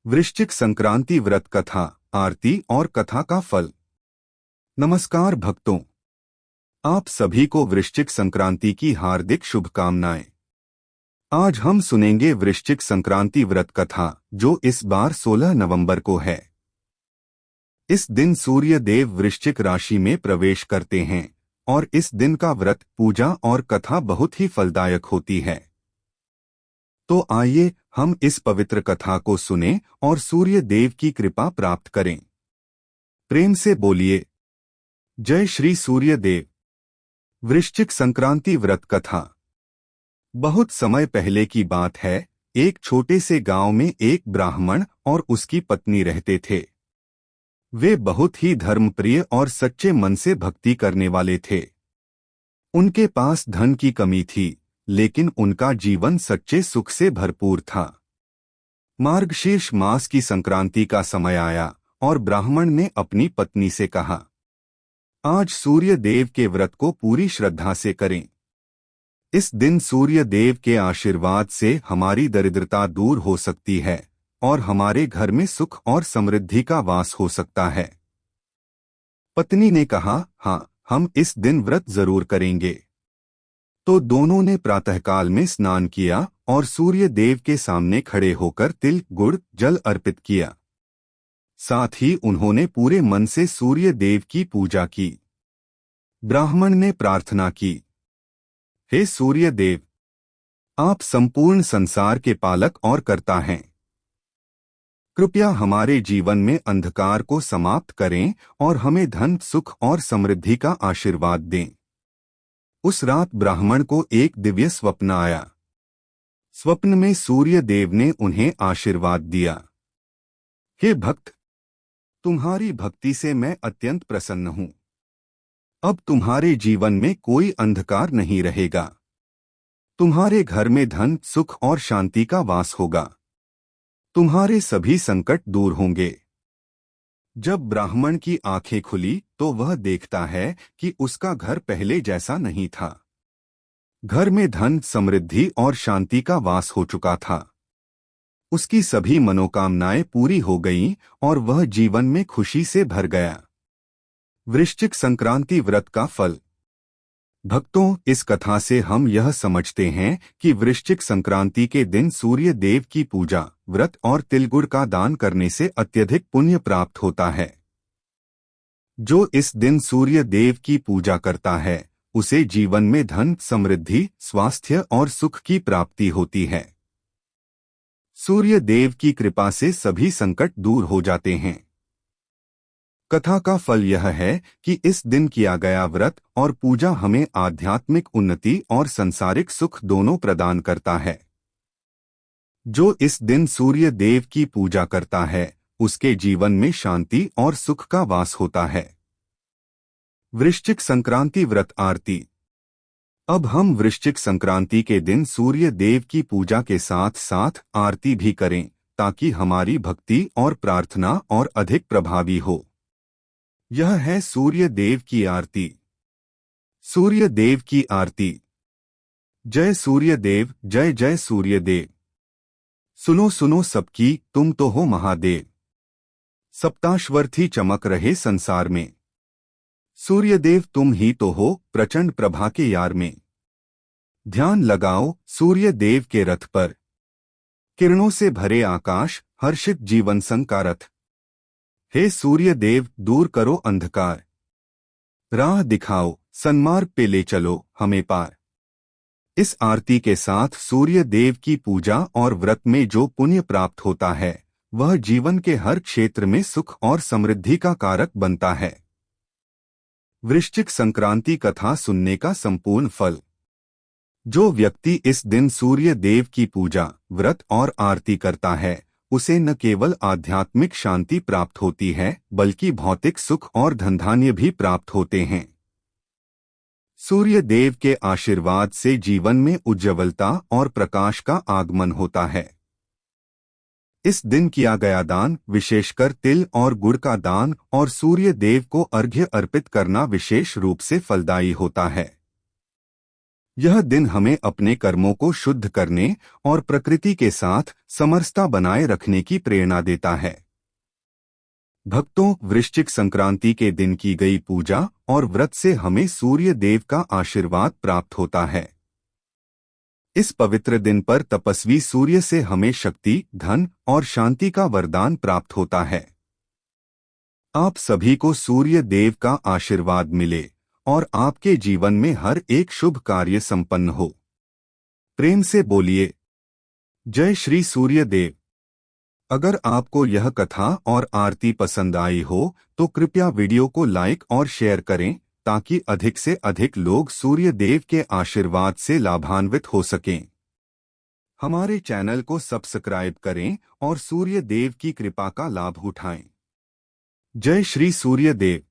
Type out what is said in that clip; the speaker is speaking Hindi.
वृश्चिक संक्रांति व्रत कथा, आरती और कथा का फल। नमस्कार भक्तों, आप सभी को वृश्चिक संक्रांति की हार्दिक शुभकामनाएं। आज हम सुनेंगे वृश्चिक संक्रांति व्रत कथा, जो इस बार 16 नवंबर को है। इस दिन सूर्य देव वृश्चिक राशि में प्रवेश करते हैं और इस दिन का व्रत, पूजा और कथा बहुत ही फलदायक होती है। तो आइए हम इस पवित्र कथा को सुनें और सूर्य देव की कृपा प्राप्त करें। प्रेम से बोलिए, जय श्री सूर्य देव। वृश्चिक संक्रांति व्रत कथा। बहुत समय पहले की बात है। एक छोटे से गांव में एक ब्राह्मण और उसकी पत्नी रहते थे। वे बहुत ही धर्मप्रिय और सच्चे मन से भक्ति करने वाले थे। उनके पास धन की कमी थी, लेकिन उनका जीवन सच्चे सुख से भरपूर था। मार्गशीर्ष मास की संक्रांति का समय आया और ब्राह्मण ने अपनी पत्नी से कहा, आज सूर्य देव के व्रत को पूरी श्रद्धा से करें। इस दिन सूर्य देव के आशीर्वाद से हमारी दरिद्रता दूर हो सकती है और हमारे घर में सुख और समृद्धि का वास हो सकता है। पत्नी ने कहा, हाँ, हम इस दिन व्रत जरूर करेंगे। तो दोनों ने प्रातःकाल में स्नान किया और सूर्य देव के सामने खड़े होकर तिल, गुड़, जल अर्पित किया। साथ ही उन्होंने पूरे मन से सूर्य देव की पूजा की। ब्राह्मण ने प्रार्थना की, हे सूर्य देव, आप संपूर्ण संसार के पालक और कर्ता हैं। कृपया हमारे जीवन में अंधकार को समाप्त करें और हमें धन, सुख और समृद्धि का आशीर्वाद दें। उस रात ब्राह्मण को एक दिव्य स्वप्न आया। स्वप्न में सूर्य देव ने उन्हें आशीर्वाद दिया, हे भक्त, तुम्हारी भक्ति से मैं अत्यंत प्रसन्न हूं। अब तुम्हारे जीवन में कोई अंधकार नहीं रहेगा। तुम्हारे घर में धन, सुख और शांति का वास होगा। तुम्हारे सभी संकट दूर होंगे। जब ब्राह्मण की आंखें खुली तो वह देखता है कि उसका घर पहले जैसा नहीं था। घर में धन, समृद्धि और शांति का वास हो चुका था। उसकी सभी मनोकामनाएं पूरी हो गईं और वह जीवन में खुशी से भर गया। वृश्चिक संक्रांति व्रत का फल। भक्तों, इस कथा से हम यह समझते हैं कि वृश्चिक संक्रांति के दिन सूर्य देव की पूजा, व्रत और तिलगुड़ का दान करने से अत्यधिक पुण्य प्राप्त होता है। जो इस दिन सूर्य देव की पूजा करता है, उसे जीवन में धन, समृद्धि, स्वास्थ्य और सुख की प्राप्ति होती है। सूर्य देव की कृपा से सभी संकट दूर हो जाते हैं। कथा का फल यह है कि इस दिन किया गया व्रत और पूजा हमें आध्यात्मिक उन्नति और संसारिक सुख दोनों प्रदान करता है। जो इस दिन सूर्य देव की पूजा करता है, उसके जीवन में शांति और सुख का वास होता है। वृश्चिक संक्रांति व्रत आरती। अब हम वृश्चिक संक्रांति के दिन सूर्य देव की पूजा के साथ साथ आरती भी करें, ताकि हमारी भक्ति और प्रार्थना और अधिक प्रभावी हो। यह है सूर्य देव की आरती। सूर्य देव की आरती। जय सूर्य देव, जय जय सूर्य देव। सुनो सुनो सबकी, तुम तो हो महादेव। सप्ताश्वर्थी चमक रहे संसार में। सूर्य देव तुम ही तो हो, प्रचंड प्रभा के यार में। ध्यान लगाओ सूर्य देव के रथ पर। किरणों से भरे आकाश, हर्षित जीवन संग का रथ। हे सूर्य देव, दूर करो अंधकार। राह दिखाओ, सन्मार्ग पे ले चलो हमें पार। इस आरती के साथ सूर्य देव की पूजा और व्रत में जो पुण्य प्राप्त होता है, वह जीवन के हर क्षेत्र में सुख और समृद्धि का कारक बनता है। वृश्चिक संक्रांति कथा सुनने का संपूर्ण फल। जो व्यक्ति इस दिन सूर्य देव की पूजा, व्रत और आरती करता है, उसे न केवल आध्यात्मिक शांति प्राप्त होती है, बल्कि भौतिक सुख और धनधान्य भी प्राप्त होते हैं। सूर्य देव के आशीर्वाद से जीवन में उज्ज्वलता और प्रकाश का आगमन होता है। इस दिन किया गया दान, विशेषकर तिल और गुड़ का दान और सूर्य देव को अर्घ्य अर्पित करना विशेष रूप से फलदायी होता है। यह दिन हमें अपने कर्मों को शुद्ध करने और प्रकृति के साथ समरसता बनाए रखने की प्रेरणा देता है। भक्तों, वृश्चिक संक्रांति के दिन की गई पूजा और व्रत से हमें सूर्य देव का आशीर्वाद प्राप्त होता है। इस पवित्र दिन पर तपस्वी सूर्य से हमें शक्ति, धन और शांति का वरदान प्राप्त होता है। आप सभी को सूर्य देव का आशीर्वाद मिले और आपके जीवन में हर एक शुभ कार्य संपन्न हो। प्रेम से बोलिए, जय श्री सूर्य देव। अगर आपको यह कथा और आरती पसंद आई हो तो कृपया वीडियो को लाइक और शेयर करें ताकि अधिक से अधिक लोग सूर्य देव के आशीर्वाद से लाभान्वित हो सकें। हमारे चैनल को सब्सक्राइब करें और सूर्य देव की कृपा का लाभ उठाएं। जय श्री सूर्य देव।